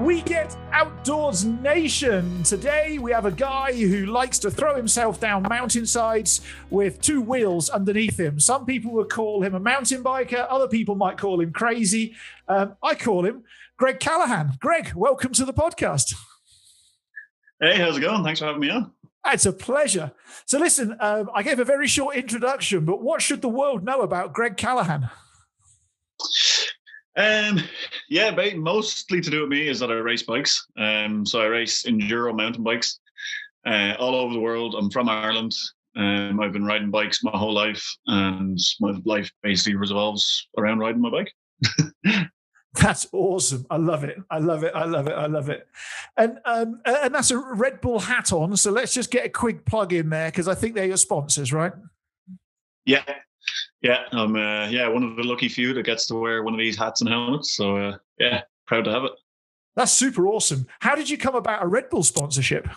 We get Outdoors Nation. Today we have a guy who likes to throw himself down mountainsides with two wheels underneath him. Some people would call him a mountain biker. Other people might call him crazy. I call him Greg Callaghan. Greg, welcome to the podcast. Hey, how's it going? Thanks for having me on. It's a pleasure. So listen, I gave a very short introduction, but what should the world know about Greg Callaghan? Mostly to do with me is that I race bikes. So I race Enduro mountain bikes all over the world. I'm from Ireland. I've been riding bikes my whole life, and my life basically revolves around riding my bike. That's awesome. I love it. I love it. And that's a Red Bull hat on. So let's just get a quick plug in there, because I think they're your sponsors, right? Yeah. I'm one of the lucky few that gets to wear one of these hats and helmets. So proud to have it. That's super awesome. How did you come about a Red Bull sponsorship?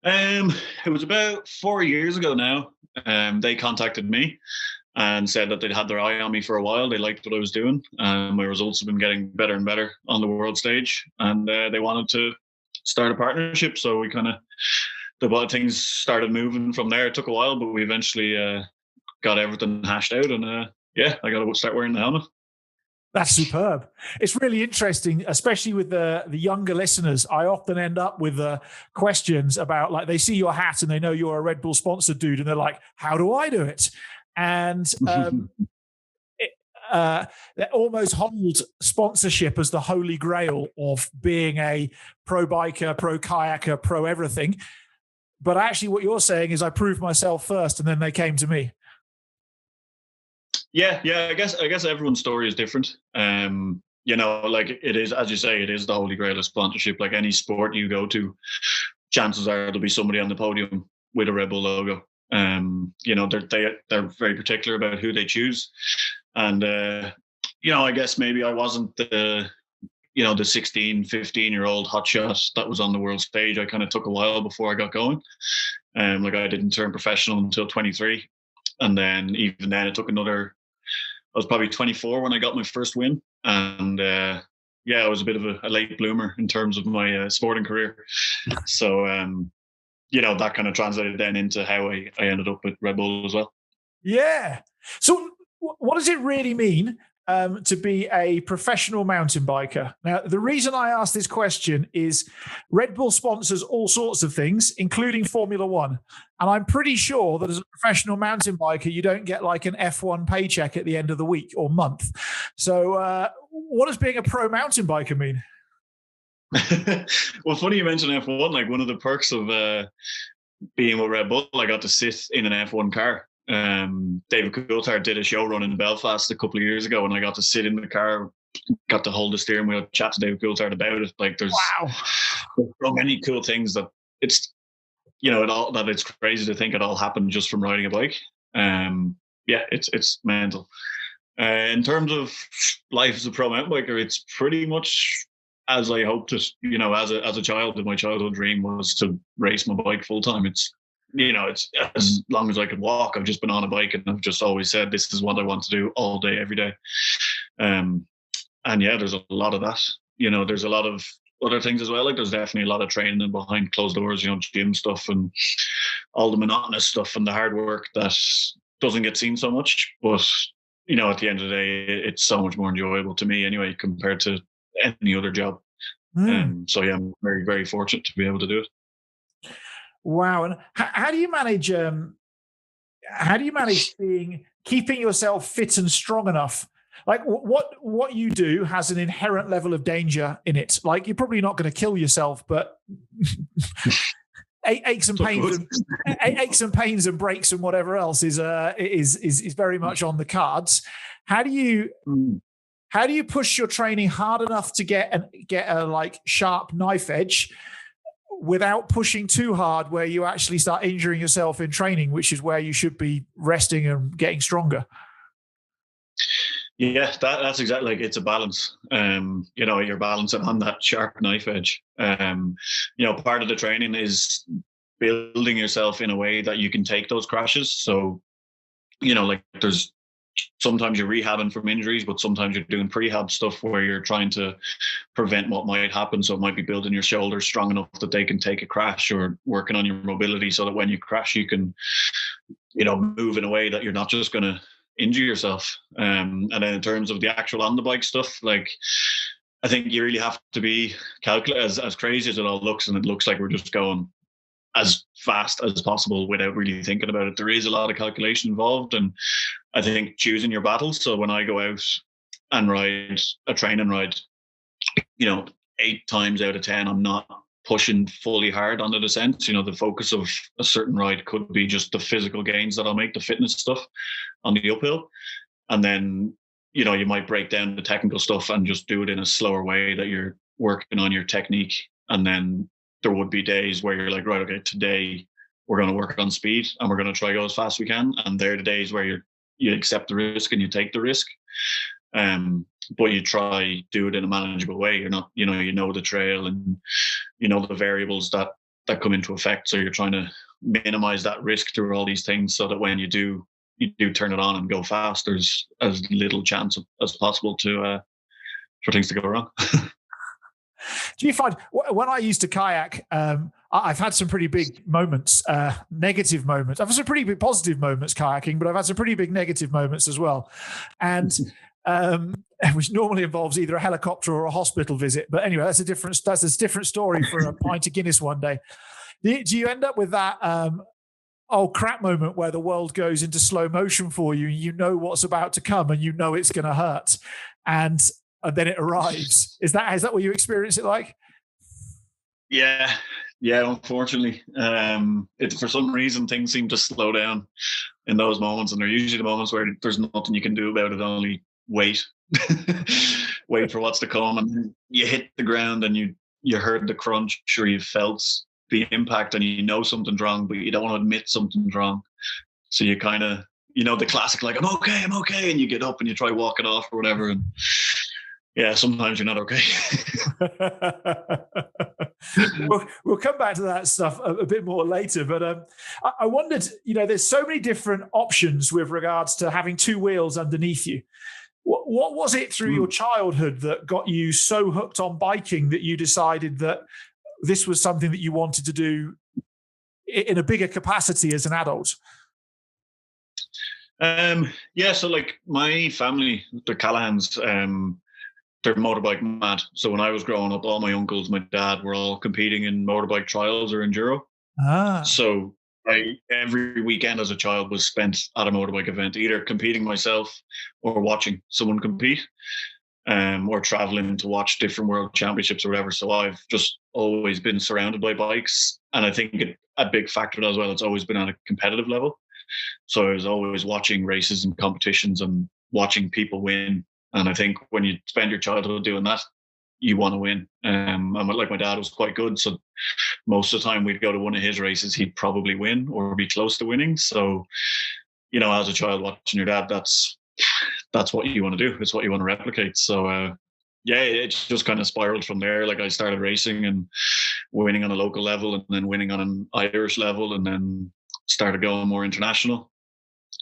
It was about 4 years ago now. They contacted me and said that they'd had their eye on me for a while. They liked what I was doing. My results have been getting better and better on the world stage, and they wanted to start a partnership. So we things started moving from there. It took a while, but we eventually got everything hashed out, and I got to start wearing the helmet. That's superb. It's really interesting, especially with the younger listeners. I often end up with questions about, like, they see your hat and they know you're a Red Bull sponsored dude, and they're like, how do I do it? And they almost hold sponsorship as the holy grail of being a pro biker, pro kayaker, pro everything. But actually what you're saying is I proved myself first and then they came to me. Yeah. I guess everyone's story is different. Like it is, as you say, it is the holy grail of sponsorship. Like any sport you go to, chances are there'll be somebody on the podium with a Red Bull logo. They're very particular about who they choose. And, I guess maybe I wasn't the 16, 15-year-old hotshot that was on the world stage. I kind of took a while before I got going. I didn't turn professional until 23. And then even then it took I was probably 24 when I got my first win. And I was a bit of a late bloomer in terms of my sporting career. So, that kind of translated then into how I ended up with Red Bull as well. Yeah. So what does it really mean to be a professional mountain biker? Now, the reason I ask this question is Red Bull sponsors all sorts of things, including Formula One. And I'm pretty sure that as a professional mountain biker, you don't get like an F1 paycheck at the end of the week or month. So what does being a pro mountain biker mean? Well, funny you mentioned F1. Like, one of the perks of being with Red Bull, I got to sit in an F1 car. David Coulthard did a show run in Belfast a couple of years ago, and I got to sit in the car, got to hold the steering wheel, chat to David Coulthard about it. Like, there's so many cool things that it's it's crazy to think it all happened just from riding a bike. It's mental. In terms of life as a pro mountain biker, it's pretty much as I hoped it. As a child, my childhood dream was to race my bike full time. It's as long as I could walk, I've just been on a bike, and I've just always said this is what I want to do all day, every day. There's a lot of that. There's a lot of other things as well. Like, there's definitely a lot of training behind closed doors, gym stuff and all the monotonous stuff and the hard work that doesn't get seen so much. But, at the end of the day, it's so much more enjoyable to me anyway, compared to any other job. I'm very, very fortunate to be able to do it. Wow. And how do you manage keeping yourself fit and strong enough? Like, what you do has an inherent level of danger in it. Like, you're probably not going to kill yourself, but aches and pains and breaks and whatever else is very much on the cards. How do you push your training hard enough to get a like sharp knife edge without pushing too hard where you actually start injuring yourself in training, which is where you should be resting and getting stronger? Yeah, that's exactly, like, it's a balance. You're balancing on that sharp knife edge. Part of the training is building yourself in a way that you can take those crashes. So, like, there's sometimes you're rehabbing from injuries, but sometimes you're doing prehab stuff where you're trying to prevent what might happen. So it might be building your shoulders strong enough that they can take a crash, or working on your mobility so that when you crash, you can, move in a way that you're not just going to injure yourself. And then in terms of the actual on the bike stuff, like, I think you really have to be calculated, as crazy as it all looks. And it looks like we're just going as fast as possible without really thinking about it. There is a lot of calculation involved, and I think choosing your battles. So when I go out and ride a training ride, 8 times out of 10, I'm not pushing fully hard on the descent. The focus of a certain ride could be just the physical gains that I'll make, the fitness stuff on the uphill. And then, you might break down the technical stuff and just do it in a slower way, that you're working on your technique. And then there would be days where you're like, right, okay, today we're going to work on speed and we're going to try go as fast as we can. And they're the days where you accept the risk and you take the risk. But you try do it in a manageable way. You're not, the trail and the variables that come into effect. So you're trying to minimize that risk through all these things, so that when you do turn it on and go fast, there's as little chance as possible for things to go wrong. Do you find, when I used to kayak, I've had some pretty big moments, negative moments. I've had some pretty big positive moments kayaking, but I've had some pretty big negative moments as well. And which normally involves either a helicopter or a hospital visit. But anyway, that's a different story for a pint of Guinness one day. Do you end up with that oh crap moment where the world goes into slow motion for you, and you know what's about to come and you know it's going to hurt, and then it arrives? Is that what you experience it like? Yeah, unfortunately. For some reason, things seem to slow down in those moments, and they're usually the moments where there's nothing you can do about it, only wait for what's to come. And you hit the ground and you heard the crunch, or you felt the impact, and you know something's wrong, but you don't want to admit something's wrong. So you kind of, the classic, like, I'm okay, and you get up and you try walk it off or whatever. And yeah, sometimes you're not okay. We'll come back to that stuff a bit more later. But I wondered, there's so many different options with regards to having two wheels underneath you. What was it through your childhood that got you so hooked on biking that you decided that this was something that you wanted to do in a bigger capacity as an adult? So like my family, the Callaghans, they're motorbike mad. So when I was growing up, all my uncles, my dad were all competing in motorbike trials or enduro. So every weekend as a child was spent at a motorbike event, either competing myself or watching someone compete, or traveling to watch different world championships or whatever. So I've just always been surrounded by bikes. And I think a big factor as well, it's always been at a competitive level. So I was always watching races and competitions and watching people win. And I think when you spend your childhood doing that, you want to win. And like my dad was quite good, so most of the time we'd go to one of his races, he'd probably win or be close to winning. So, as a child watching your dad, that's what you want to do. It's what you want to replicate. So, it just kind of spiraled from there. Like I started racing and winning on a local level, and then winning on an Irish level, and then started going more international.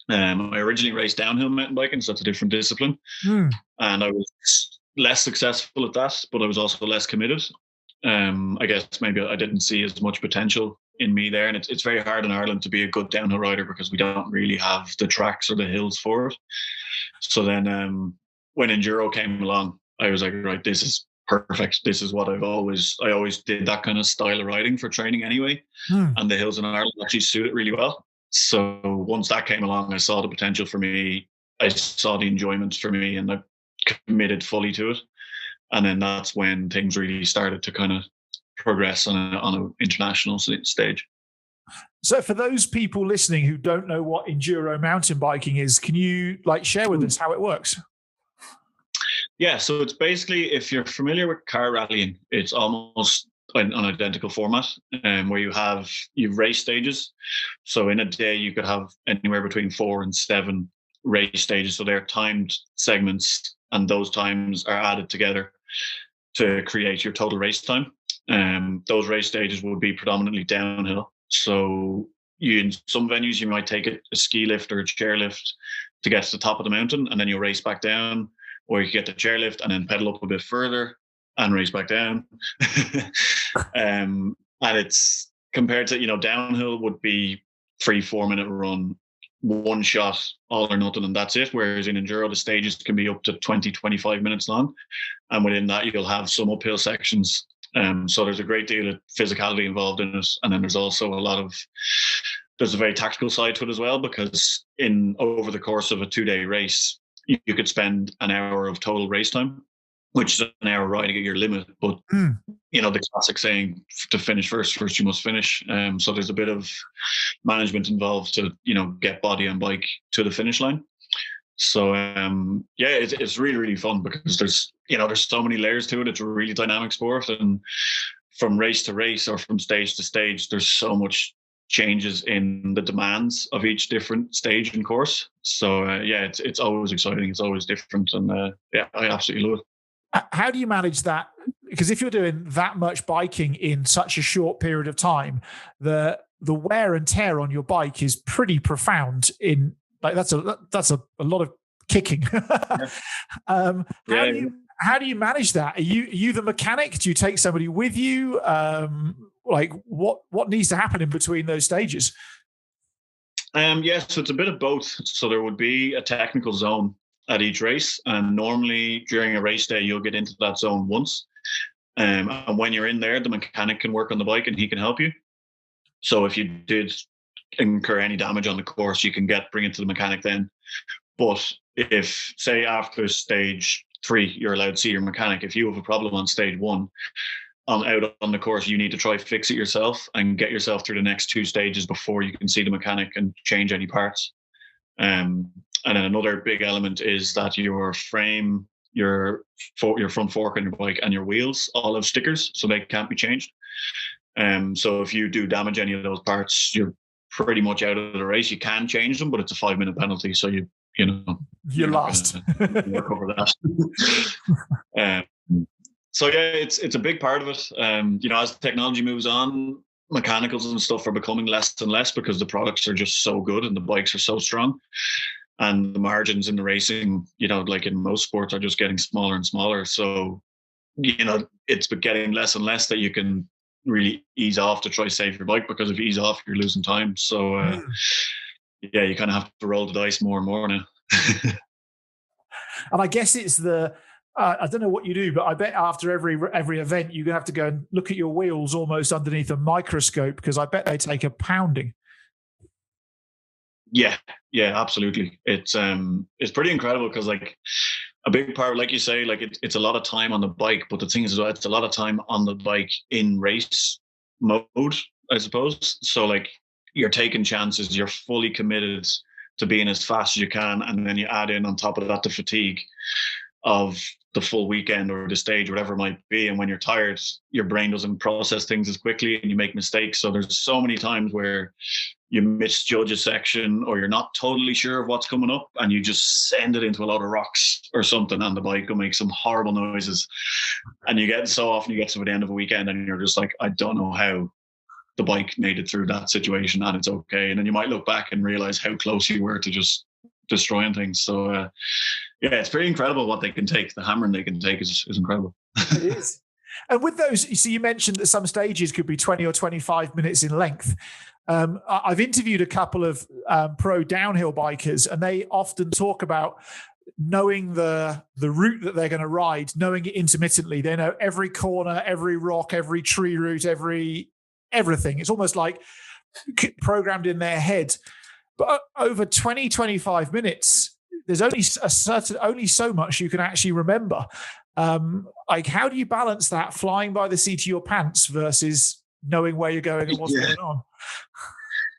I originally raced downhill mountain biking, so it's a different discipline. And I was less successful at that, but I was also less committed. I guess maybe I didn't see as much potential in me there. And it's very hard in Ireland to be a good downhill rider because we don't really have the tracks or the hills for it. So then when Enduro came along, I was like, right, this is perfect. This is what I always did that kind of style of riding for training anyway. And the hills in Ireland actually suit it really well. So once that came along, I saw the potential for me. I saw the enjoyment for me, and I committed fully to it. And then that's when things really started to kind of progress on an international stage. So for those people listening who don't know what enduro mountain biking is, can you share with us how it works? Yeah, so it's basically, if you're familiar with car rallying, it's almost an identical format, where you've race stages. So in a day, you could have anywhere between 4 and 7 race stages. So they're timed segments, and those times are added together to create your total race time. Those race stages would be predominantly downhill. So in some venues, you might take a ski lift or a chair lift to get to the top of the mountain, and then you race back down, or you get the chairlift and then pedal up a bit further and race back down. And it's compared to, downhill would be 3-4 minute run, one shot, all or nothing, and that's it. Whereas in enduro, the stages can be up to 20-25 minutes long, and within that you'll have some uphill sections. So there's a great deal of physicality involved in it, and then there's also there's a very tactical side to it as well, because over the course of a 2-day race, you could spend an hour of total race time, which is an hour riding at your limit. But the classic saying, to finish first you must finish. So there's a bit of management involved to get body and bike to the finish line. So it's really, really fun, because there's so many layers to it. It's a really dynamic sport, and from race to race or from stage to stage, there's so much changes in the demands of each different stage and course. So it's always exciting. It's always different, and I absolutely love it. How do you manage that? Because if you're doing that much biking in such a short period of time, the wear and tear on your bike is pretty profound. That's a lot of kicking. How do you manage that? Are you the mechanic? Do you take somebody with you? What needs to happen in between those stages? So it's a bit of both. So there would be a technical zone at each race, and normally during a race day you'll get into that zone once. And when you're in there, the mechanic can work on the bike and he can help you. So if you did incur any damage on the course, you can bring it to the mechanic then. But if, say, after stage 3, you're allowed to see your mechanic, if you have a problem on stage 1, out on the course, you need to try fix it yourself and get yourself through the next 2 stages before you can see the mechanic and change any parts. And then another big element is that your frame, your front fork on your bike, and your wheels all have stickers, so they can't be changed. So if you do damage any of those parts, you're pretty much out of the race. You can change them, but it's a 5-minute penalty, so you're lost. Work over that. So it's a big part of it. As technology moves on, mechanicals and stuff are becoming less and less, because the products are just so good and the bikes are so strong, and the margins in the racing, like in most sports, are just getting smaller and smaller. So it's getting less and less that you can really ease off to try save your bike, because if you ease off, you're losing time. So you kind of have to roll the dice more and more now. And I guess it's I don't know what you do, but I bet after every event, you're gonna have to go and look at your wheels almost underneath a microscope, because I bet they take a pounding. Yeah, absolutely. It's pretty incredible, because like a big part, like you say, like it's a lot of time on the bike, but the thing is, it's a lot of time on the bike in race mode, I suppose. So like you're taking chances, you're fully committed to being as fast as you can, and then you add in on top of that the fatigue of the full weekend or the stage, whatever it might be. And when you're tired, your brain doesn't process things as quickly and you make mistakes. So there's so many times where you misjudge a section, or you're not totally sure of what's coming up, and you just send it into a lot of rocks or something, and the bike will make some horrible noises. And you get to the end of a weekend and you're just like, I don't know how the bike made it through that situation, and it's okay. And then you might look back and realize how close you were to just destroying things. So it's pretty incredible what they can take. The hammering they can take is incredible. It is. And with those, so you mentioned that some stages could be 20 or 25 minutes in length. I've interviewed a couple of pro downhill bikers, and they often talk about knowing the route that they're going to ride, knowing it intermittently. They know every corner, every rock, every tree route, everything. It's almost like programmed in their head. But over 20, 25 minutes, there's only so much you can actually remember. Like, how do you balance that flying by the seat of your pants versus knowing where you're going and what's going on?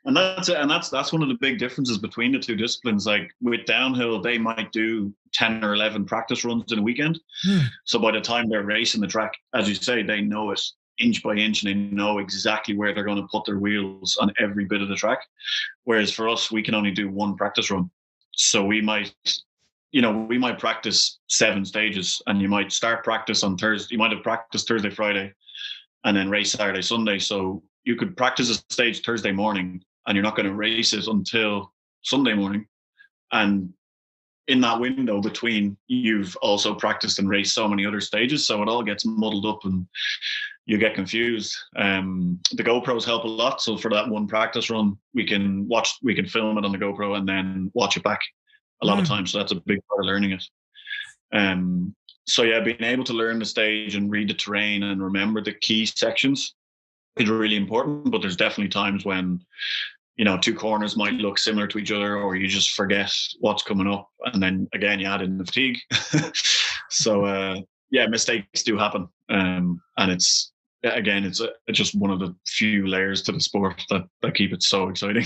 And that's one of the big differences between the two disciplines. Like with downhill, they might do 10 or 11 practice runs in a weekend. So by the time they're racing the track, as you say, they know it inch by inch, and they know exactly where they're going to put their wheels on every bit of the track. Whereas for us, we can only do one practice run. So we might practice 7 stages, and you might start practice on Thursday. You might have practiced Thursday, Friday, and then race Saturday, Sunday. So you could practice a stage Thursday morning, and you're not going to race it until Sunday morning. And in that window between, you've also practiced and raced so many other stages, so it all gets muddled up and you get confused. The GoPros help a lot. So for that one practice run, we can film it on the GoPro and then watch it back a lot of times. So that's a big part of learning it. So yeah, being able to learn the stage and read the terrain and remember the key sections is really important. But there's definitely times when, you know, two corners might look similar to each other, or you just forget what's coming up. And then again, you add in the fatigue. So yeah, mistakes do happen. And it's just one of the few layers to the sport that keep it so exciting.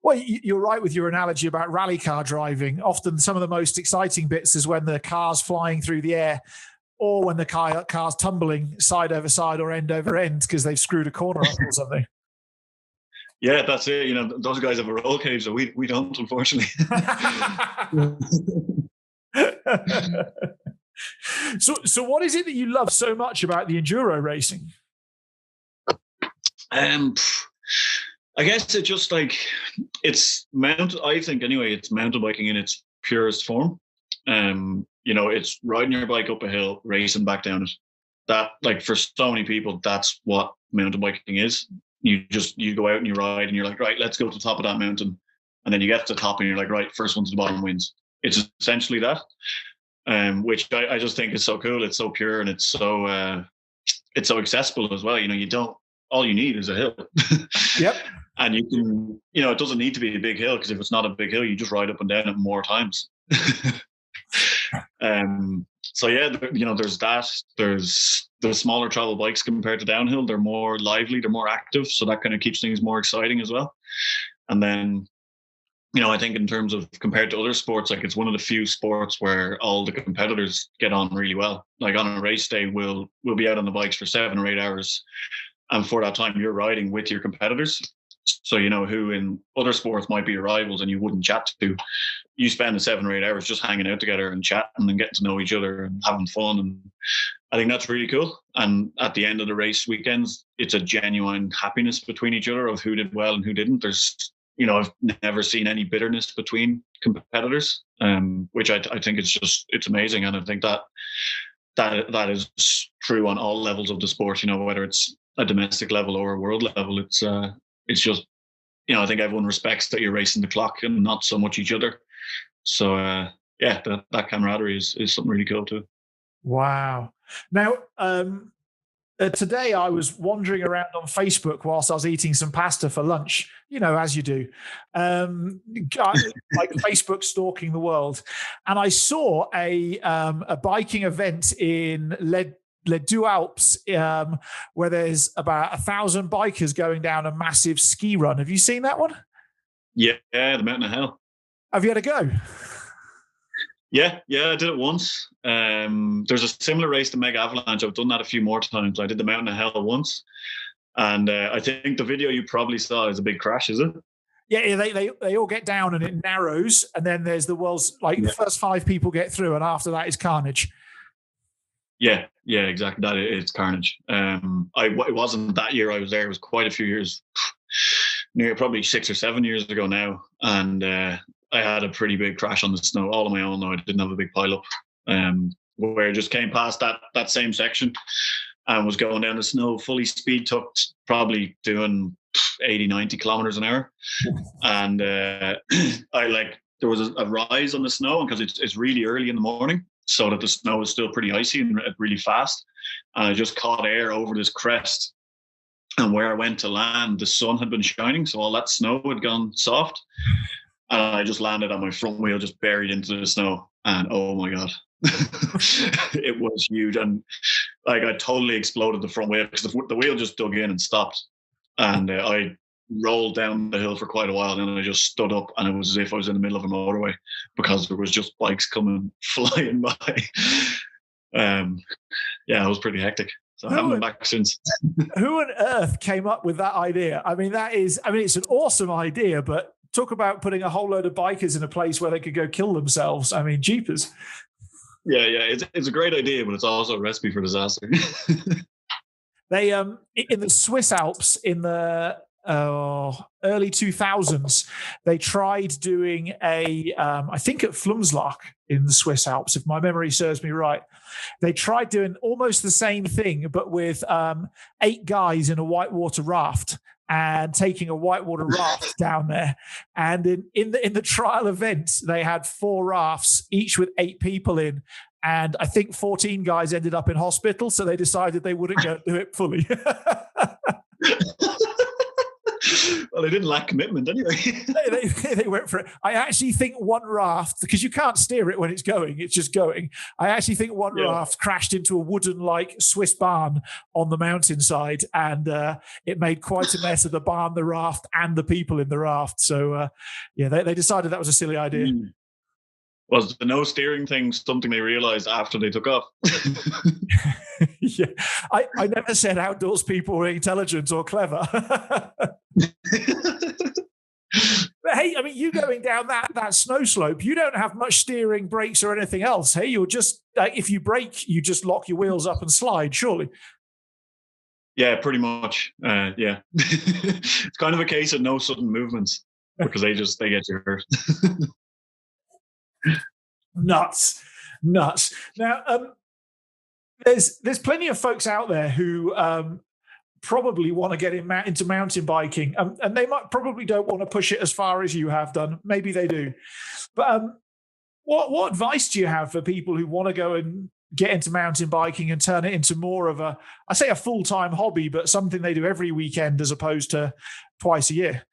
Well, you're right with your analogy about rally car driving. Often some of the most exciting bits is when the car's flying through the air, or when the car's tumbling side over side or end over end because they've screwed a corner up or something. Yeah, that's it. You know, those guys have a roll cage, so we don't, unfortunately. So what is it that you love so much about the enduro racing? I guess it's just like, I think anyway, it's mountain biking in its purest form. You know, it's riding your bike up a hill, racing back down it. That, like, for so many people, that's what mountain biking is. You go out and you ride and you're like, right, let's go to the top of that mountain. And then you get to the top and you're like, right, first one to the bottom wins. It's essentially that, which I just think is so cool. It's so pure and it's so accessible as well. You know, all you need is a hill. Yep. And you can, you know, it doesn't need to be a big hill, because if it's not a big hill, you just ride up and down it more times. So yeah, you know, there's that. There's the smaller travel bikes compared to downhill. They're more lively, they're more active, so that kind of keeps things more exciting as well. And then, you know, I think in terms of compared to other sports, like, it's one of the few sports where all the competitors get on really well. Like, on a race day, we'll be out on the bikes for 7 or 8 hours, and for that time you're riding with your competitors. So, you know, who in other sports might be your rivals and you wouldn't chat to, you spend the 7 or 8 hours just hanging out together and chatting and getting to know each other and having fun. And I think that's really cool. And at the end of the race weekends, it's a genuine happiness between each other of who did well and who didn't. There's, you know, I've never seen any bitterness between competitors, which I think it's amazing. And I think that is true on all levels of the sport, you know, whether it's a domestic level or a world level. It's just, you know, I think everyone respects that you're racing the clock and not so much each other. So yeah, that camaraderie is something really cool too. Wow. Now, today I was wandering around on Facebook whilst I was eating some pasta for lunch, you know, as you do, like Facebook stalking the world. And I saw a biking event in Les Deux Alps, where there's about 1,000 bikers going down a massive ski run. Have you seen that one? Yeah, the Mountain of Hell. Have you had a go? Yeah, I did it once. There's a similar race to Mega Avalanche. I've done that a few more times. I did the Mountain of Hell once, and I think the video you probably saw is a big crash, is it? Yeah, they all get down and it narrows, and then there's the world's the first 5 people get through, and after that is carnage. Yeah, exactly. That it's carnage. It wasn't that year I was there. It was quite a few years, near probably 6 or 7 years ago now, and I had a pretty big crash on the snow all on my own. Though I didn't have a big pile up, where I just came past that same section and was going down the snow fully speed tucked, probably doing 80, 90 kilometers an hour, and there was a rise on the snow because it's really early in the morning, so that the snow is still pretty icy and really fast. And I just caught air over this crest. And where I went to land, the sun had been shining, so all that snow had gone soft. And I just landed on my front wheel, just buried into the snow. And oh my God, it was huge. And like, I totally exploded the front wheel because the wheel just dug in and stopped. And I rolled down the hill for quite a while, and then I just stood up, and it was as if I was in the middle of a motorway because there was just bikes coming flying by. Yeah, it was pretty hectic. So I haven't been back since. Who on earth came up with that idea? I mean, it's an awesome idea, but talk about putting a whole load of bikers in a place where they could go kill themselves. I mean, jeepers. Yeah, it's a great idea, but it's also a recipe for disaster. They in the Swiss Alps, in the early 2000s, they tried doing I think at Flumslag in the Swiss Alps, if my memory serves me right. They tried doing almost the same thing, but with 8 guys in a whitewater raft and taking a whitewater raft down there. And in the trial event, they had 4 rafts, each with 8 people in. And I think 14 guys ended up in hospital, so they decided they wouldn't go do it fully. Well, they didn't lack commitment anyway. they went for it. I actually think one raft, because you can't steer it when it's going, it's just going. I actually think one raft crashed into a wooden-like Swiss barn on the mountainside, and it made quite a mess of the barn, the raft, and the people in the raft. So, they decided that was a silly idea. Was the no steering thing something they realized after they took off? Yeah, I never said outdoors people were intelligent or clever. But hey, I mean, you going down that snow slope, you don't have much steering, brakes, or anything else. Hey, you're just if you brake, you just lock your wheels up and slide, surely. Yeah, pretty much. Yeah, it's kind of a case of no sudden movements because they get you hurt. Nuts. Now, there's plenty of folks out there who probably want to get into mountain biking, and they probably don't want to push it as far as you have done. Maybe they do, but what advice do you have for people who want to go and get into mountain biking and turn it into more of a full-time hobby, but something they do every weekend as opposed to twice a year?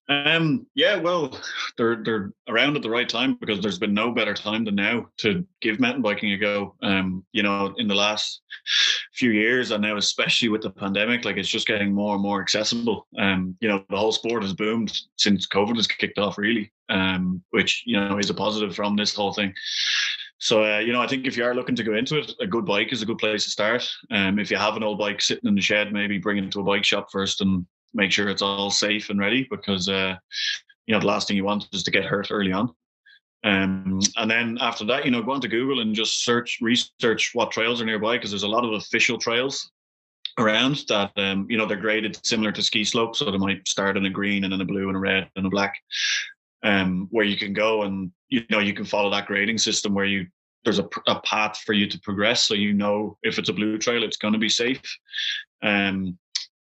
Well, they're around at the right time because there's been no better time than now to give mountain biking a go. In the last few years, and now especially with the pandemic, like it's just getting more and more accessible. The whole sport has boomed since COVID has kicked off, really, which is a positive from this whole thing. So, I think if you are looking to go into it, a good bike is a good place to start. If you have an old bike sitting in the shed, maybe bring it to a bike shop first and make sure it's all safe and ready, because the last thing you want is to get hurt early on. And then after that, go onto Google and just research what trails are nearby, because there's a lot of official trails around that they're graded similar to ski slopes, so they might start in a green and then a blue and a red and a black, where you can go and you can follow that grading system where there's a path for you to progress, so if it's a blue trail, it's going to be safe.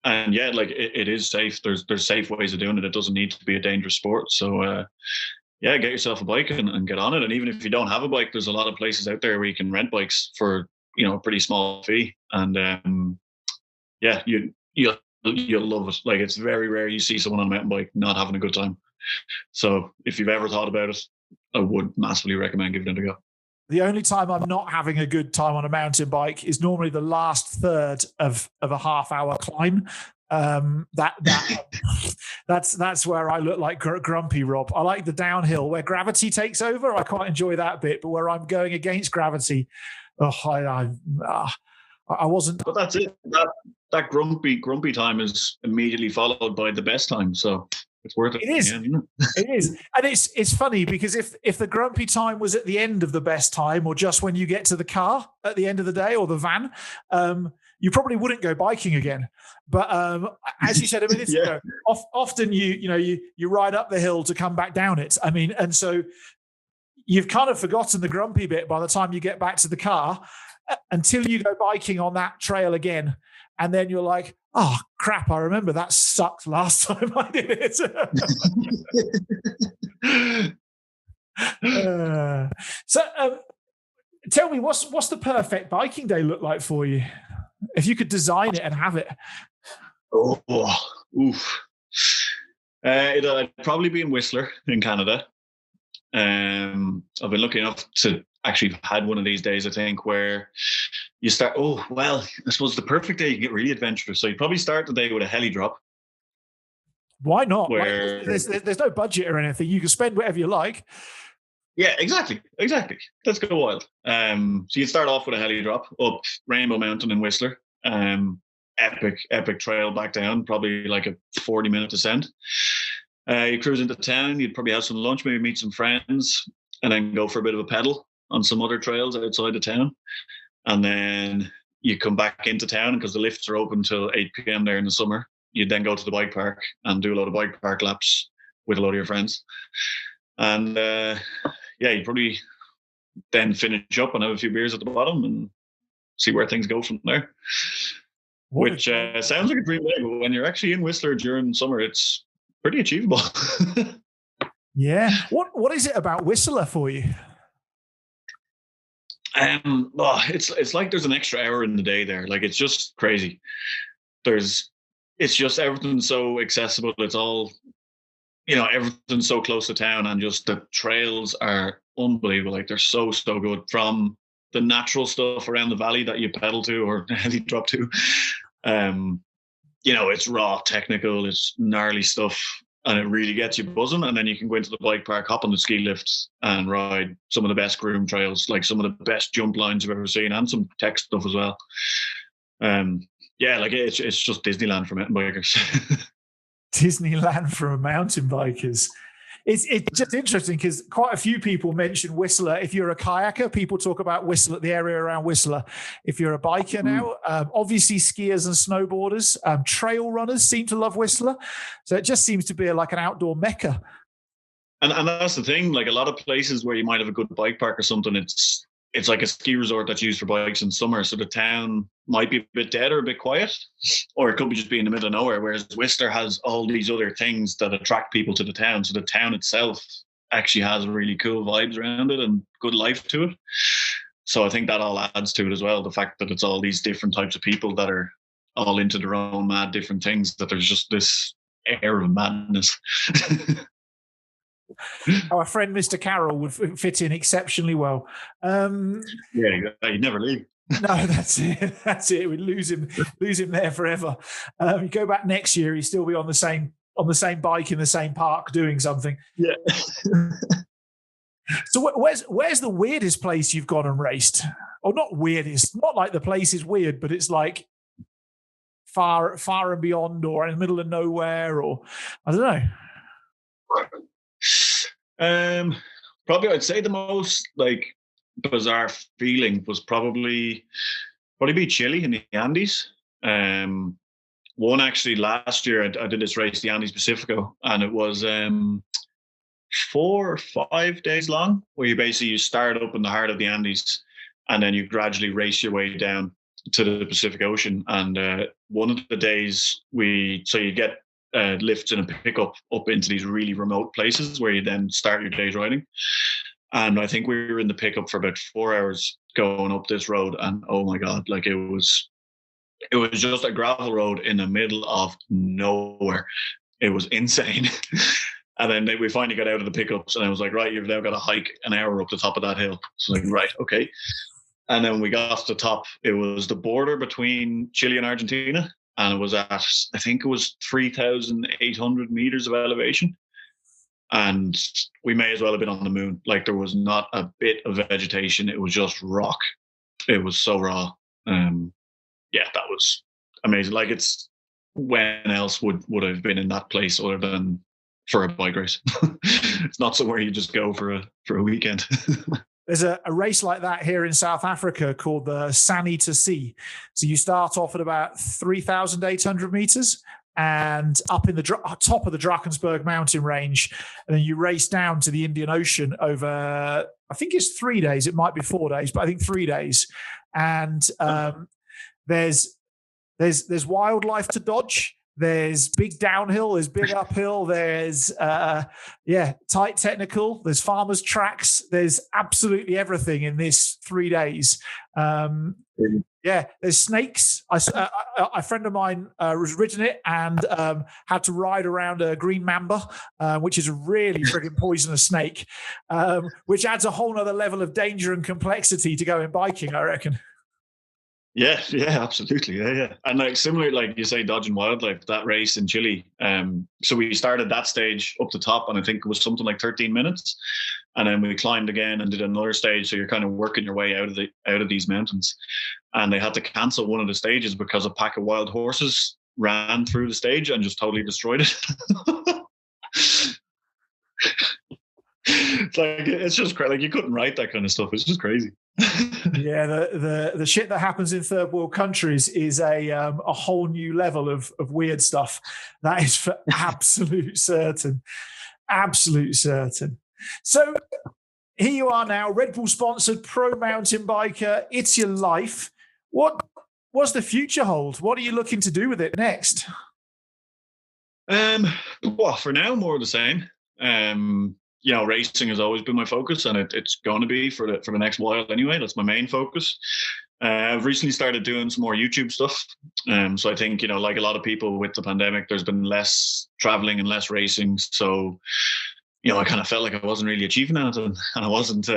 And yeah, like it is safe. There's safe ways of doing it. It doesn't need to be a dangerous sport. So get yourself a bike and get on it. And even if you don't have a bike, there's a lot of places out there where you can rent bikes for a pretty small fee. And you'll love it. Like it's very rare you see someone on a mountain bike not having a good time. So if you've ever thought about it, I would massively recommend giving it a go. The only time I'm not having a good time on a mountain bike is normally the last third of a half-hour climb. That's where I look like grumpy Rob. I like the downhill where gravity takes over. I quite enjoy that bit, but where I'm going against gravity, I wasn't. But that's it. That grumpy time is immediately followed by the best time. So it's worth it. It is. Yeah, It is. And it's funny because if the grumpy time was at the end of the best time, or just when you get to the car at the end of the day, or the van, you probably wouldn't go biking again. But as you said a minute ago, often you ride up the hill to come back down it. I mean, and so you've kind of forgotten the grumpy bit by the time you get back to the car, until you go biking on that trail again. And then you're like, oh, crap, I remember that sucked last time I did it. Tell me, what's the perfect biking day look like for you? If you could design it and have it. It'd probably be in Whistler in Canada. I've been lucky enough to actually had one of these days, I think, where you start, I suppose the perfect day you get really adventurous. So you probably start the day with a heli drop. Why not? There's no budget or anything. You can spend whatever you like. Yeah, exactly. Let's go wild. So you start off with a heli drop up Rainbow Mountain in Whistler. Epic trail back down, probably like a 40-minute descent. You cruise into town, you'd probably have some lunch, maybe meet some friends, and then go for a bit of a pedal on some other trails outside the town. And then you come back into town because the lifts are open till 8 p.m. there in the summer. you'd then go to the bike park and do a lot of bike park laps with a lot of your friends. And you'd probably then finish up and have a few beers at the bottom and see where things go from there. Which sounds like a dream day, but when you're actually in Whistler during summer, it's pretty achievable. Yeah. What is it about Whistler for you? It's like there's an extra hour in the day there. Like, it's just crazy. It's just everything's so accessible. It's all, everything's so close to town, and just the trails are unbelievable. Like, they're so good, from the natural stuff around the valley that you pedal to or heli drop to. It's raw technical, it's gnarly stuff, and it really gets you buzzing. And then you can go into the bike park, hop on the ski lifts and ride some of the best groomed trails, like some of the best jump lines you've ever seen, and some tech stuff as well. It's just Disneyland for mountain bikers. Disneyland for mountain bikers. It's just interesting because quite a few people mention Whistler. If you're a kayaker, people talk about Whistler, the area around Whistler. If you're a biker now, obviously skiers and snowboarders, trail runners seem to love Whistler. So it just seems to be like an outdoor mecca. And that's the thing. Like, a lot of places where you might have a good bike park or something, it's like a ski resort that's used for bikes in summer. So the town might be a bit dead or a bit quiet, or it could be just be in the middle of nowhere. Whereas Whistler has all these other things that attract people to the town. So the town itself actually has really cool vibes around it and good life to it. So I think that all adds to it as well. The fact that it's all these different types of people that are all into their own mad different things, that there's just this air of madness. Our friend Mr. Carroll would fit in exceptionally well. He'd never leave. No, that's it. We'd lose him there forever. You go back next year, he'd still be on the same bike in the same park doing something. Yeah. So where's the weirdest place you've gone and raced? Or not weirdest, not like the place is weird, but it's like far and beyond, or in the middle of nowhere, or I don't know. Probably I'd say the most like bizarre feeling was probably be Chile in the Andes. One actually last year I did this race, the Andes Pacifico, and it was 4 or 5 days long, where you start up in the heart of the Andes and then you gradually race your way down to the Pacific Ocean. And one of the days you get lifts in a pickup up into these really remote places where you then start your day's riding. And I think we were in the pickup for about 4 hours going up this road, and oh my God, like it was just a gravel road in the middle of nowhere. It was insane. And then we finally got out of the pickups, and I was like, right, you've now got to hike an hour up the top of that hill. So like, right, okay. And then when we got to the top, it was the border between Chile and Argentina. And it was at, I think it was 3,800 meters of elevation. And we may as well have been on the moon. Like, there was not a bit of vegetation. It was just rock. It was so raw. That was amazing. Like, it's, when else would I have been in that place other than for a bike race? It's not somewhere you just go for a weekend. There's a race like that here in South Africa called the Sani to Sea. So you start off at about 3,800 meters and up in the top of the Drakensberg mountain range. And then you race down to the Indian Ocean over, I think it's 3 days. It might be 4 days, but I think 3 days. And there's wildlife to dodge. There's big downhill, there's big uphill, there's tight technical, there's farmers tracks, there's absolutely everything in this 3 days. There's snakes. A friend of mine was ridden it and had to ride around a green mamba, which is a really frigging poisonous snake, which adds a whole nother level of danger and complexity to going biking, I reckon. Yeah, absolutely. Yeah. And like similar, like you say, dodging wildlife, that race in Chile. So we started that stage up the top, and I think it was something like 13 minutes. And then we climbed again and did another stage. So you're kind of working your way out of these mountains. And they had to cancel one of the stages because a pack of wild horses ran through the stage and just totally destroyed it. It's like, it's just crazy. Like, you couldn't write that kind of stuff. It's just crazy. Yeah, the shit that happens in third world countries is a whole new level of weird stuff. That is for absolute certain. Absolute certain. So here you are now, Red Bull sponsored pro mountain biker. It's your life. What's the future hold? What are you looking to do with it next? Well, for now, more of the same. Racing has always been my focus, and it's going to be for the next while anyway. That's my main focus. I've recently started doing some more YouTube stuff. So I think, like a lot of people with the pandemic, there's been less traveling and less racing. So, I kind of felt like I wasn't really achieving anything, and I wasn't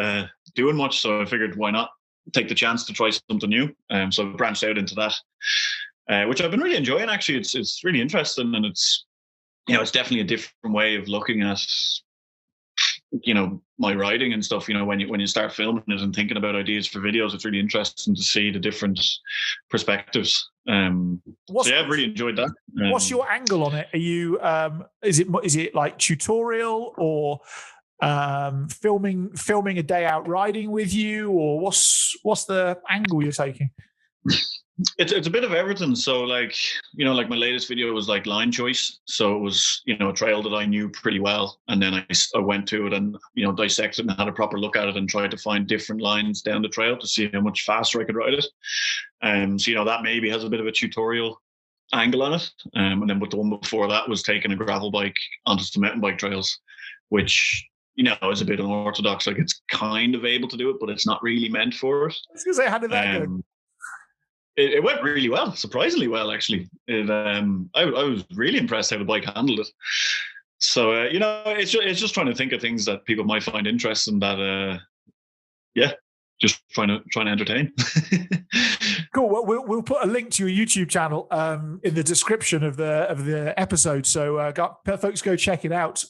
doing much. So I figured, why not take the chance to try something new? So I branched out into that, which I've been really enjoying. Actually, it's really interesting, and it's definitely a different way of looking at my writing and stuff. When you start filming it and thinking about ideas for videos, it's really interesting to see the different perspectives. I've really enjoyed that. What's your angle on it? Are you is it like tutorial, or filming a day out riding with you, or what's the angle you're taking? It's a bit of everything. So like my latest video was like line choice. So it was, a trail that I knew pretty well. And then I went to it and, dissected and had a proper look at it and tried to find different lines down the trail to see how much faster I could ride it. So, that maybe has a bit of a tutorial angle on it. And then with the one before that was taking a gravel bike onto some mountain bike trails, which, is a bit unorthodox. Like it's kind of able to do it, but it's not really meant for it. I was going to say, how did that go? It went really well, surprisingly well, actually. I was really impressed how the bike handled it. So, it's just trying to think of things that people might find interesting that, just trying to entertain. Cool. Well, we'll put a link to your YouTube channel in the description of the episode. So folks, go check it out.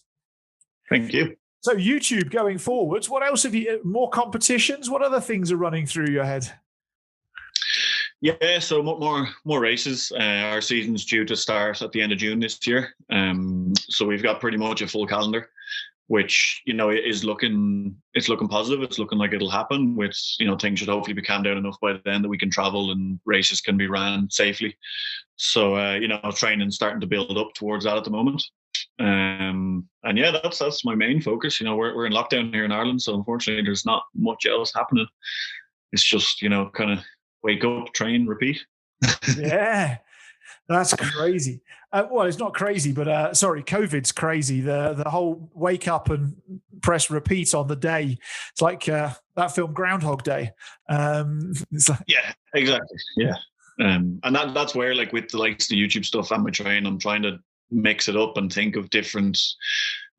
Thank you. So YouTube going forwards, what else have you, more competitions? What other things are running through your head? Yeah, so more races. Our season's due to start at the end of June this year. So we've got pretty much a full calendar, which is looking positive. It's looking like it'll happen. With things should hopefully be calmed down enough by then that we can travel and races can be ran safely. So training starting to build up towards that at the moment. And yeah, that's my main focus. We're in lockdown here in Ireland, so unfortunately there's not much else happening. It's just kind of wake up, train, repeat. Yeah, that's crazy. Well, it's not crazy, but COVID's crazy. The whole wake up and press repeat on the day. It's like that film Groundhog Day. Yeah, exactly. Yeah, and that's where, like, with the likes of the YouTube stuff and my train, I'm trying to mix it up and think of different.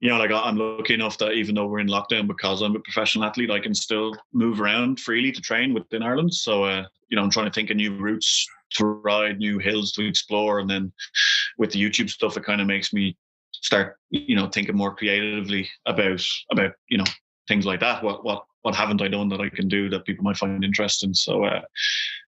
Like I'm lucky enough that even though we're in lockdown, because I'm a professional athlete, I can still move around freely to train within Ireland. So, I'm trying to think of new routes to ride, new hills to explore. And then with the YouTube stuff, it kind of makes me start, thinking more creatively about things like that. What haven't I done that I can do that people might find interesting? So,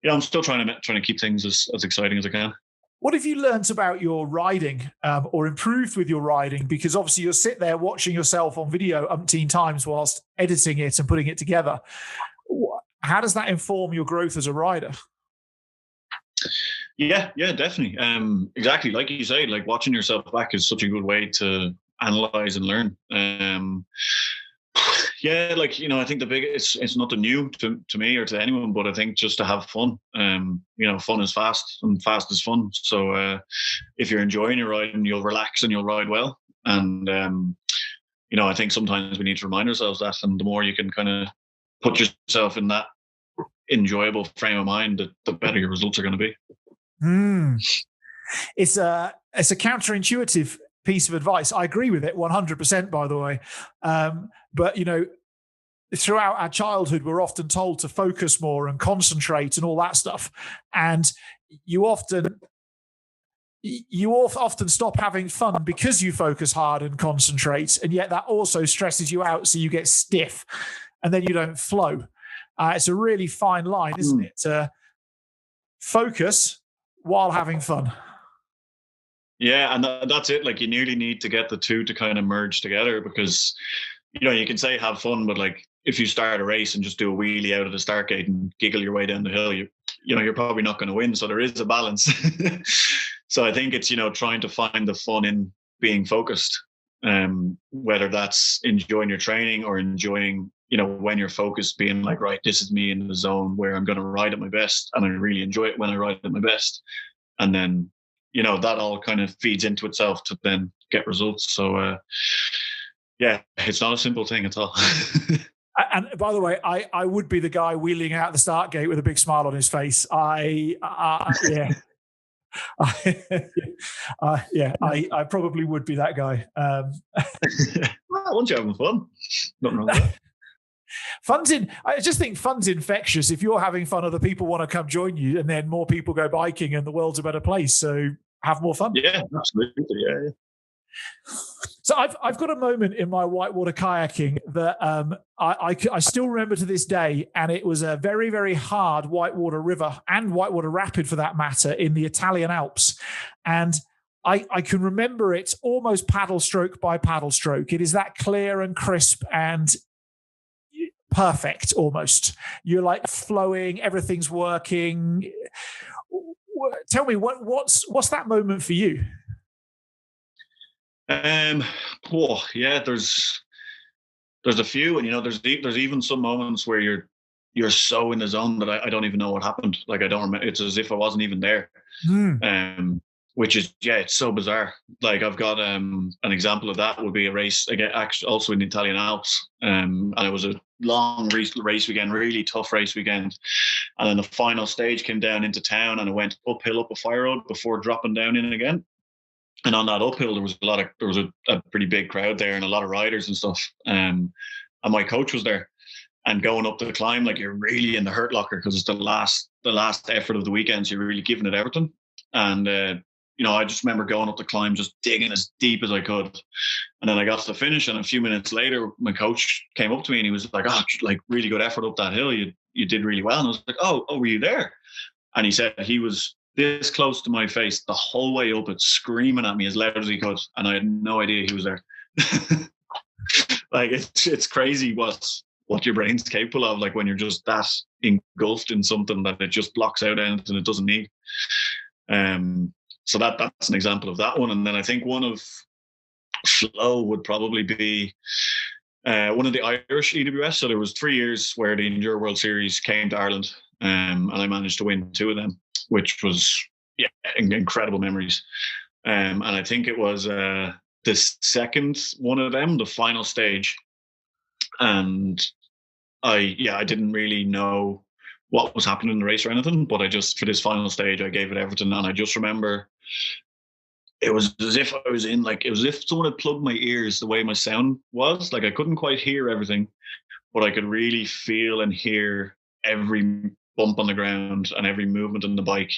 I'm still trying to keep things as exciting as I can. What have you learnt about your riding or improved with your riding? Because obviously you'll sit there watching yourself on video umpteen times whilst editing it and putting it together. How does that inform your growth as a rider? Yeah, definitely. Exactly. Like you say, like watching yourself back is such a good way to analyze and learn. Yeah, like, I think the biggest, it's nothing new to me or to anyone, but I think just to have fun. Fun is fast and fast is fun. So if you're enjoying your riding, you'll relax and you'll ride well. And, I think sometimes we need to remind ourselves that, and the more you can kind of put yourself in that enjoyable frame of mind, the better your results are going to be. It's a counterintuitive piece of advice. I agree with it 100%, by the way. But, throughout our childhood, we're often told to focus more and concentrate and all that stuff. And you often stop having fun because you focus hard and concentrate. And yet that also stresses you out. So you get stiff and then you don't flow. It's a really fine line, isn't it? To focus while having fun. Yeah, and that's it. Like, you nearly need to get the two to kind of merge together, because, you can say have fun, but like if you start a race and just do a wheelie out of the start gate and giggle your way down the hill, you're probably not going to win. So there is a balance. So I think it's, trying to find the fun in being focused, whether that's enjoying your training or enjoying, when you're focused, being like, right, this is me in the zone where I'm going to ride at my best. And I really enjoy it when I ride at my best. And then, that all kind of feeds into itself to then get results. So, yeah, it's not a simple thing at all. And by the way, I would be the guy wheeling out the start gate with a big smile on his face. I probably would be that guy. Well, once you're having fun, nothing wrong with that. I just think fun's infectious. If you're having fun, other people want to come join you, and then more people go biking, and the world's a better place. So have more fun. Yeah, absolutely. Yeah. So I've got a moment in my whitewater kayaking that I still remember to this day, and it was a very, very hard whitewater river and whitewater rapid for that matter in the Italian Alps. And I can remember it almost paddle stroke by paddle stroke. It is that clear and crisp and perfect almost. You're like flowing, everything's working. Tell me, what's that moment for you? There's a few, and there's even some moments where you're so in the zone that I don't even know what happened. Like I don't remember. It's as if I wasn't even there. Which is, it's so bizarre. Like I've got an example of that would be a race again, actually also in the Italian Alps, and it was a long race weekend, really tough race weekend. And then the final stage came down into town, and it went uphill up a fire road before dropping down in again. And on that uphill, there was a pretty big crowd there and a lot of riders and stuff. And my coach was there. And going up the climb, like you're really in the hurt locker because it's the last effort of the weekend. So you're really giving it everything. And I just remember going up the climb, just digging as deep as I could. And then I got to the finish, and a few minutes later, my coach came up to me and he was like, "Oh, like really good effort up that hill. You did really well." And I was like, "Oh, were you there?" And he said he was this close to my face the whole way up, it screaming at me as loud as he could, and I had no idea he was there. Like it's crazy what your brain's capable of, like when you're just that engulfed in something that it just blocks out anything it doesn't need. So that's an example of that one. And then I think one of flow would probably be one of the Irish EWS. So there was 3 years where the Enduro World Series came to Ireland, and I managed to win 2 of them, which was incredible memories. And I think it was the second one of them, the final stage. And I didn't really know what was happening in the race or anything, but I just, for this final stage, I gave it everything. And I just remember it was as if I was in, like, it was as if someone had plugged my ears the way my sound was. Like I couldn't quite hear everything, but I could really feel and hear every bump on the ground and every movement on the bike.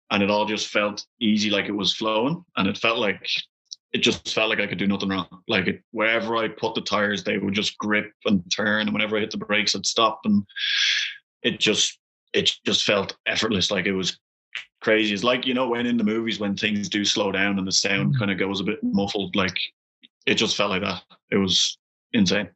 And it all just felt easy, like it was flowing. And it just felt like I could do nothing wrong. Like wherever I put the tires, they would just grip and turn. And whenever I hit the brakes, I'd stop. And it just felt effortless. Like it was crazy. It's like, when in the movies, when things do slow down and the sound kind of goes a bit muffled, like it just felt like that. It was insane.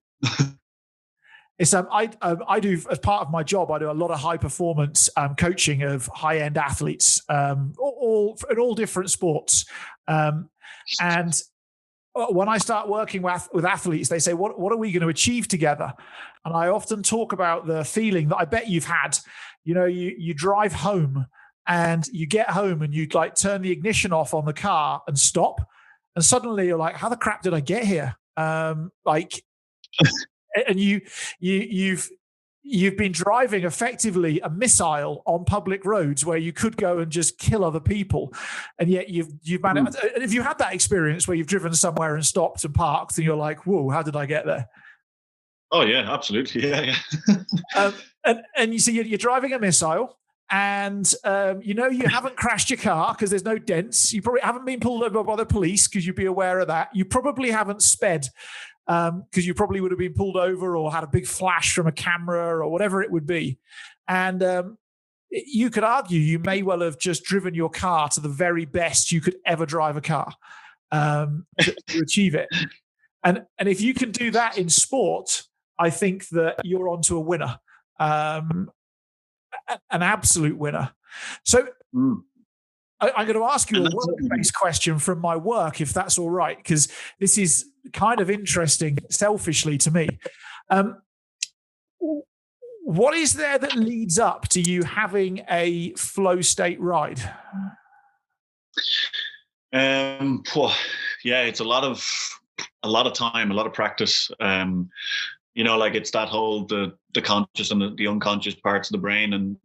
It's I do, as part of my job, I do a lot of high performance coaching of high end athletes, all in all different sports. And when I start working with athletes, they say, "What are we going to achieve together?" And I often talk about the feeling that I bet you've had. You drive home and you get home and you like turn the ignition off on the car and stop, and suddenly you're like, "How the crap did I get here?" And you've been driving effectively a missile on public roads where you could go and just kill other people, and yet you've managed. And if you had that experience where you've driven somewhere and stopped and parked, and you're like, "Whoa, how did I get there?" Oh yeah, absolutely, yeah. And you see, you're driving a missile, and you haven't crashed your car because there's no dents. You probably haven't been pulled over by the police because you'd be aware of that. You probably haven't sped, because you probably would have been pulled over or had a big flash from a camera or whatever it would be. And you could argue you may well have just driven your car to the very best you could ever drive a car to achieve it. And if you can do that in sport, I think that you're onto a winner, an absolute winner. So I'm going to ask you a work-based question from my work, if that's all right, because this is kind of interesting, selfishly to me. What is there that leads up to you having a flow state ride? It's a lot of time, a lot of practice. Like it's that whole the conscious and the unconscious parts of the brain, and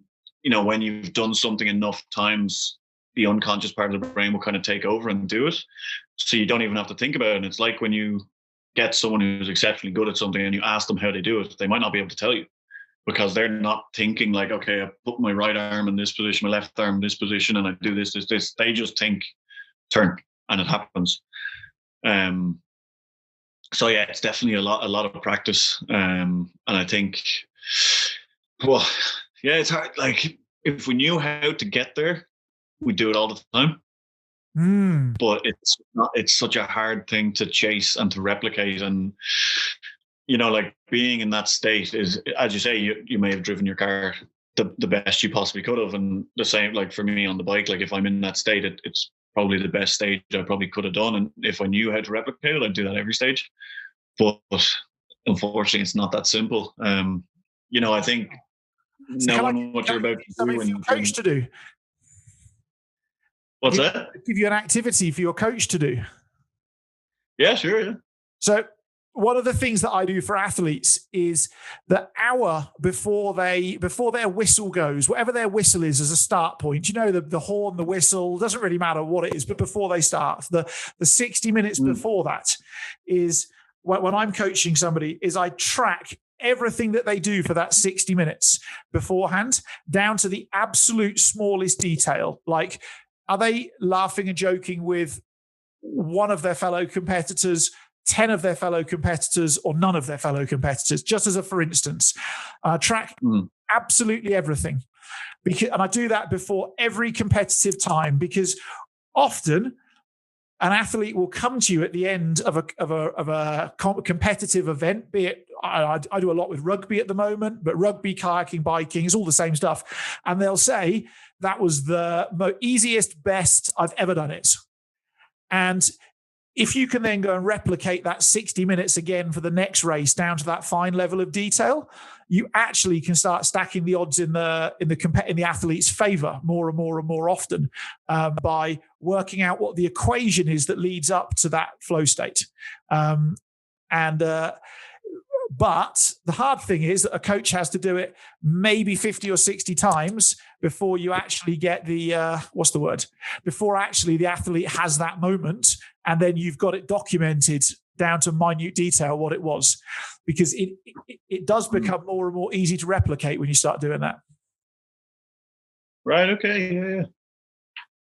when you've done something enough times, the unconscious part of the brain will kind of take over and do it, so you don't even have to think about it. And it's like when you get someone who's exceptionally good at something and you ask them how they do it, they might not be able to tell you, because they're not thinking like, okay, I put my right arm in this position, my left arm in this position, and I do this. They just think turn, and it happens. So yeah, it's definitely a lot of practice. And I think, it's hard. Like if we knew how to get there, we do it all the time. But it's such a hard thing to chase and to replicate. And like being in that state is, as you say, you may have driven your car the best you possibly could have, and the same like for me on the bike. Like if I'm in that state, it's probably the best stage I probably could have done, and if I knew how to replicate it, I'd do that every stage. But unfortunately, it's not that simple. I think knowing what you're about to do, and coach to do. What's that? Give you an activity for your coach to do. Yeah, sure. Yeah. So one of the things that I do for athletes is the hour before their whistle goes, whatever their whistle is as a start point, the horn, the whistle, doesn't really matter what it is, but before they start, the 60 minutes before that is when I'm coaching somebody, is I track everything that they do for that 60 minutes beforehand, down to the absolute smallest detail. Like, are they laughing and joking with one of their fellow competitors, 10 of their fellow competitors, or none of their fellow competitors? Just as a for instance, track absolutely everything. And I do that before every competitive time, because often an athlete will come to you at the end of a competitive event, be it, I do a lot with rugby at the moment, but rugby, kayaking, biking, is all the same stuff. And they'll say, that was the easiest, best I've ever done it. And if you can then go and replicate that 60 minutes again for the next race down to that fine level of detail, you actually can start stacking the odds in the athlete's favor more and more and more often by working out what the equation is that leads up to that flow state. But the hard thing is that a coach has to do it maybe 50 or 60 times before you actually get before actually the athlete has that moment, and then you've got it documented down to minute detail what it was, because it does become more and more easy to replicate when you start doing that. Right. Okay. Yeah.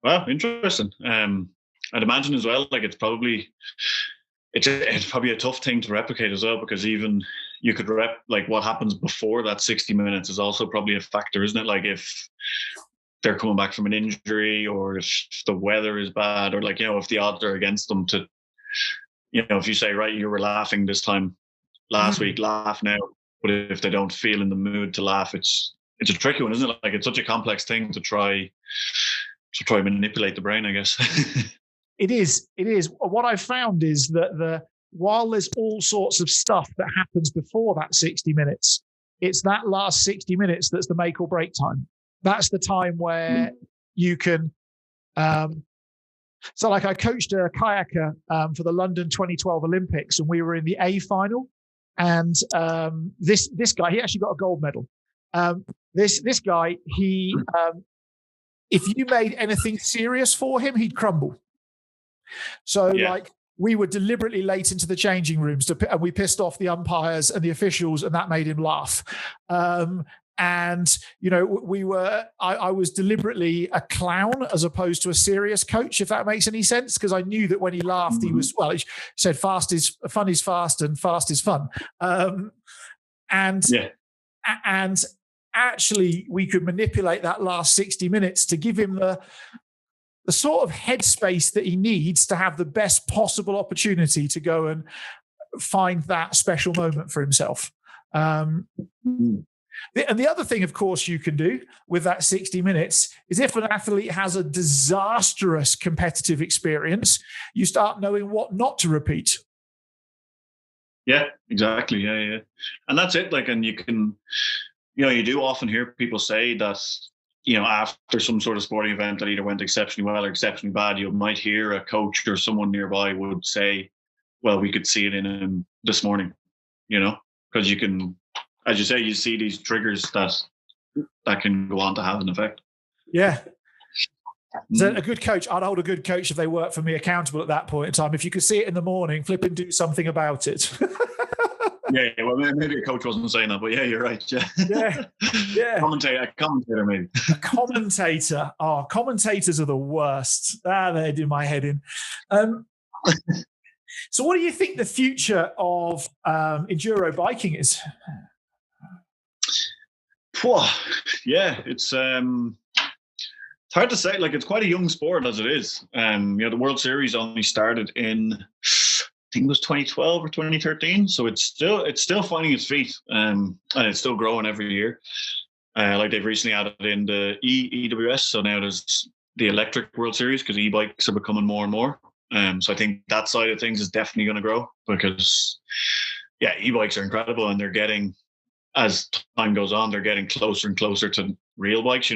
Wow. Interesting. I'd imagine as well, like it's probably a tough thing to replicate as well, because even you could like what happens before that 60 minutes is also probably a factor, isn't it? Like if they're coming back from an injury, or if the weather is bad, or like, if the odds are against them to, if you say, right, you were laughing this time last week, laugh now. But if they don't feel in the mood to laugh, it's a tricky one, isn't it? Like it's such a complex thing to try manipulate the brain, I guess. It is. What I've found is that while there's all sorts of stuff that happens before that 60 minutes, it's that last 60 minutes that's the make or break time. That's the time where you can. So like I coached a kayaker for the London 2012 Olympics, and we were in the A final. And this guy, he actually got a gold medal. This guy, he if you made anything serious for him, he'd crumble. So like we were deliberately late into the changing rooms and we pissed off the umpires and the officials, and that made him laugh. And I was deliberately a clown as opposed to a serious coach, if that makes any sense, because I knew that when he laughed, he was, he said fun is fast and fast is fun. And actually we could manipulate that last 60 minutes to give him the sort of headspace that he needs to have the best possible opportunity to go and find that special moment for himself. And the other thing, of course, you can do with that 60 minutes is if an athlete has a disastrous competitive experience, you start knowing what not to repeat. Yeah, exactly. Yeah. And that's it. Like, and you can, you do often hear people say that, after some sort of sporting event that either went exceptionally well or exceptionally bad, you might hear a coach or someone nearby would say, well, we could see it in him this morning, because you can, as you say, you see these triggers that can go on to have an effect. Yeah. So a good coach, I'd hold a good coach if they work for me accountable at that point in time. If you could see it in the morning, flip and do something about it. Yeah, well, maybe a coach wasn't saying that, but yeah, you're right. Yeah. Commentator, maybe. A commentator. Oh, commentators are the worst. They do my head in. So what do you think the future of enduro biking is? Yeah, it's hard to say. Like, it's quite a young sport as it is. The World Series only started in, I think it was 2012 or 2013. So it's still finding its feet, and it's still growing every year. Like, they've recently added in the EWS, so now there's the electric World Series because e-bikes are becoming more and more. So I think that side of things is definitely going to grow because, e-bikes are incredible, and they're getting, as time goes on, they're getting closer and closer to real bikes.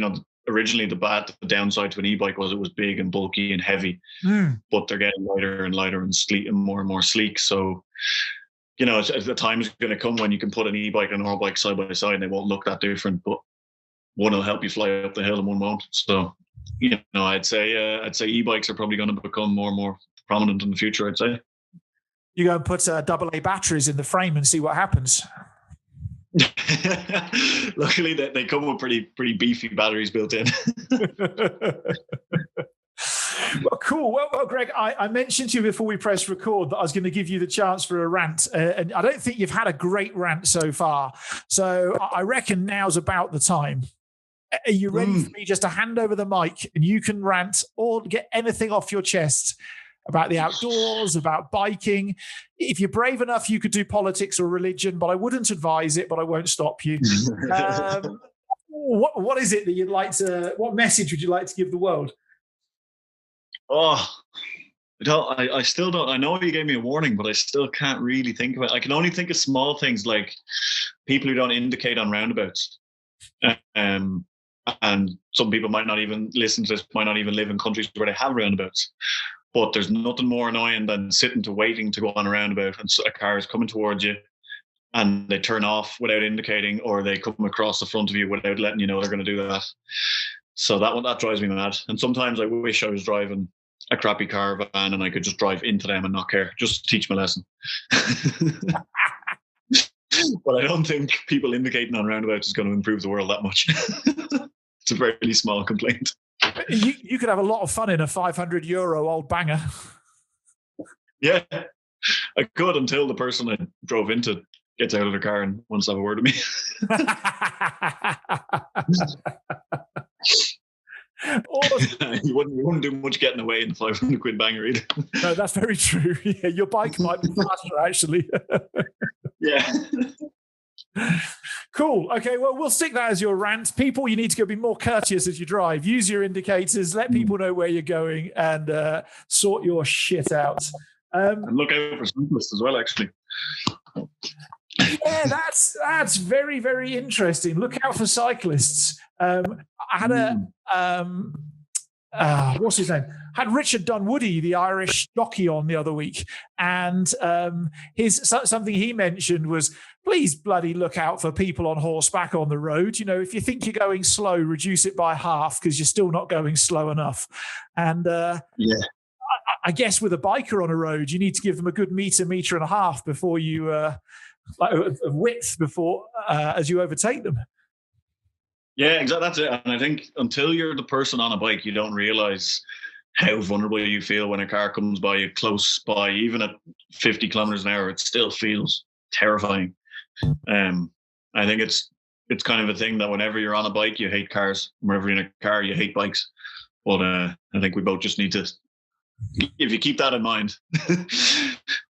Originally the downside to an e-bike was it was big and bulky and heavy, but they're getting lighter and lighter and sleek and more sleek. So, the time is going to come when you can put an e-bike and a normal bike side by side and they won't look that different, but one will help you fly up the hill and one won't. So, I'd say e-bikes are probably going to become more and more prominent in the future, I'd say. You go and put AA batteries in the frame and see what happens. Luckily, they come with pretty beefy batteries built in. Well, cool. Well, Greg, I mentioned to you before we pressed record that I was going to give you the chance for a rant, and I don't think you've had a great rant so far. So I reckon now's about the time. Are you ready for me just to hand over the mic and you can rant or get anything off your chest about the outdoors, about biking? If you're brave enough, you could do politics or religion, but I wouldn't advise it, but I won't stop you. What is it that you'd like to, what message would you like to give the world? Oh, I still don't. I know you gave me a warning, but I still can't really think of it. I can only think of small things like people who don't indicate on roundabouts. And some people might not even listen to this, might not even live in countries where they have roundabouts. But there's nothing more annoying than waiting to go on a roundabout and a car is coming towards you and they turn off without indicating, or they come across the front of you without letting you know they're going to do that. So that drives me mad. And sometimes I wish I was driving a crappy caravan and I could just drive into them and not care, just teach my lesson. But I don't think people indicating on roundabouts is going to improve the world that much. It's a very small complaint. You could have a lot of fun in a €500 old banger. Yeah, I could, until the person I drove into gets out of the car and wants to have a word with me. You wouldn't do much getting away in the 500 quid banger either. No, that's very true. Yeah, your bike might be faster, actually. Yeah. Cool. Okay, well, we'll stick that as your rant. People, you need to go be more courteous as you drive. Use your indicators. Let people know where you're going and sort your shit out. And look out for cyclists as well, actually. Yeah, that's very, very interesting. Look out for cyclists. I had what's his name? I had Richard Dunwoody, the Irish jockey, on the other week, and something he mentioned was, please bloody look out for people on horseback on the road. If you think you're going slow, reduce it by half because you're still not going slow enough. And I guess with a biker on a road, you need to give them a good meter and a half before you width before as you overtake them. Yeah, exactly. That's it. And I think until you're the person on a bike, you don't realize how vulnerable you feel when a car comes by you close by, even at 50 kilometers an hour. It still feels terrifying. I think it's kind of a thing that whenever you're on a bike, you hate cars. Whenever you're in a car, you hate bikes. But I think we both just need to, if you keep that in mind,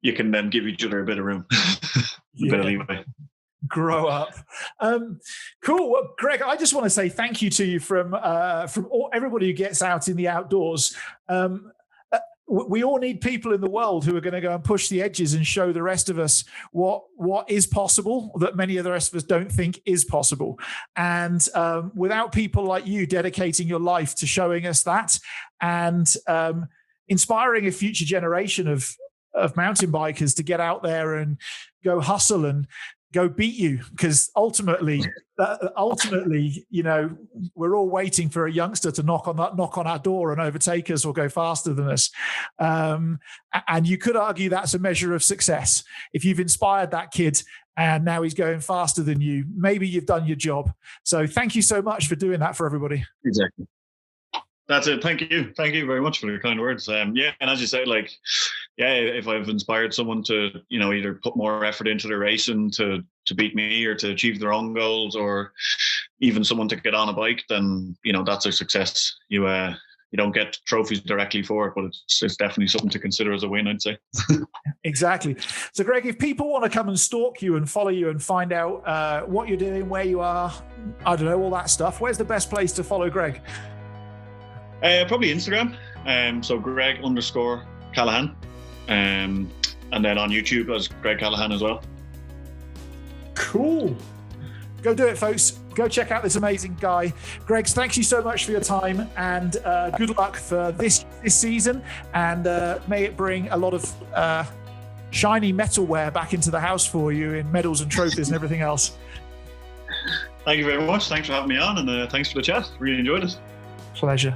you can then give each other a bit of room, a bit of leeway. Grow up. Cool. Well, Greg, I just want to say thank you to you from everybody who gets out in the outdoors. We all need people in the world who are going to go and push the edges and show the rest of us what is possible that many of the rest of us don't think is possible. And without people like you dedicating your life to showing us that and inspiring a future generation of mountain bikers to get out there and go hustle and go beat you, because ultimately, you know, we're all waiting for a youngster to knock on our door and overtake us or go faster than us. And you could argue that's a measure of success. If you've inspired that kid and now he's going faster than you, maybe you've done your job. So thank you so much for doing that for everybody. Exactly. That's it. Thank you. Thank you very much for your kind words. Yeah, and as you say, like, yeah, if I've inspired someone to, you know, either put more effort into the racing to beat me or to achieve their own goals, or even someone to get on a bike, then, you know, that's a success. You don't get trophies directly for it, but it's definitely something to consider as a win, I'd say. Exactly. So, Greg, if people want to come and stalk you and follow you and find out what you're doing, where you are, I don't know, all that stuff, where's the best place to follow Greg? Probably Instagram. So Greg_Callaghan. And then on YouTube as Greg Callaghan as well. Cool. Go do it, folks. Go check out this amazing guy. Greg, thanks you so much for your time, and good luck for this season, and may it bring a lot of shiny metalware back into the house for you in medals and trophies and everything else. Thank you very much. Thanks for having me on, and thanks for the chat. Really enjoyed it. Pleasure.